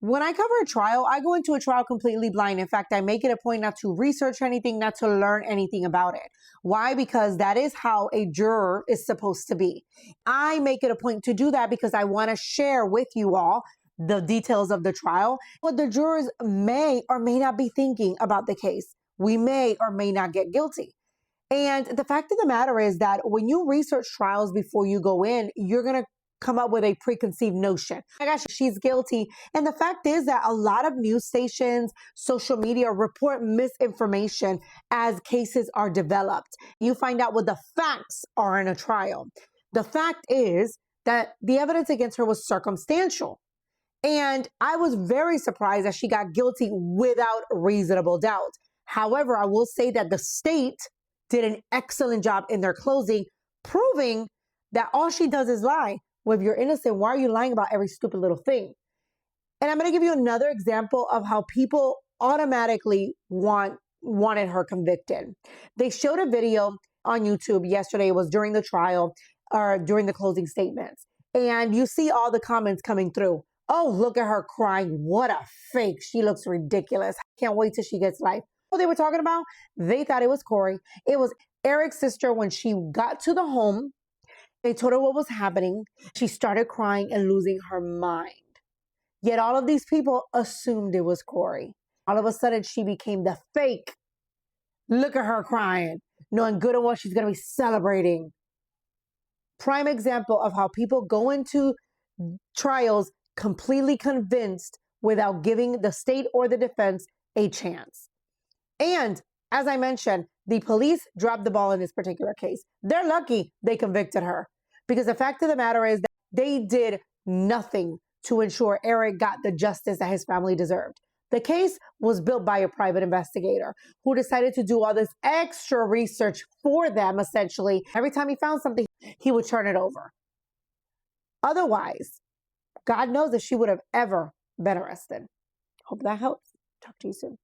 When I cover a trial, I go into a trial completely blind. In fact, I make it a point not to research anything, not to learn anything about it. Why? Because that is how a juror is supposed to be. I make it a point to do that because I want to share with you all the details of the trial, what the jurors may or may not be thinking about the case. We may or may not get guilty. And the fact of the matter is that when you research trials before you go in, you're going to come up with a preconceived notion. Oh my gosh, she's guilty. And the fact is that a lot of news stations, social media report misinformation as cases are developed. You find out what the facts are in a trial. The fact is that the evidence against her was circumstantial. And I was very surprised that she got guilty without reasonable doubt. However, I will say that the state did an excellent job in their closing, proving that all she does is lie. Well, if you're innocent, why are you lying about every stupid little thing? And I'm going to give you another example of how people automatically wanted her convicted. They showed a video on YouTube yesterday. It was during the trial or during the closing statements. And you see all the comments coming through. Oh, look at her crying. What a fake. She looks ridiculous. Can't wait till she gets life. What they were talking about? They thought it was Kouri. It was Eric's sister. When she got to the home, they told her what was happening. She started crying and losing her mind. Yet all of these people assumed it was Kouri. All of a sudden, she became the fake. Look at her crying, knowing good and well she's going to be celebrating. Prime example of how people go into trials completely convinced without giving the state or the defense a chance. And as I mentioned, the police dropped the ball in this particular case. They're lucky they convicted her because the fact of the matter is that they did nothing to ensure Eric got the justice that his family deserved. The case was built by a private investigator who decided to do all this extra research for them, essentially. Every time he found something, he would turn it over. Otherwise, God knows if she would have ever been arrested. Hope that helps. Talk to you soon.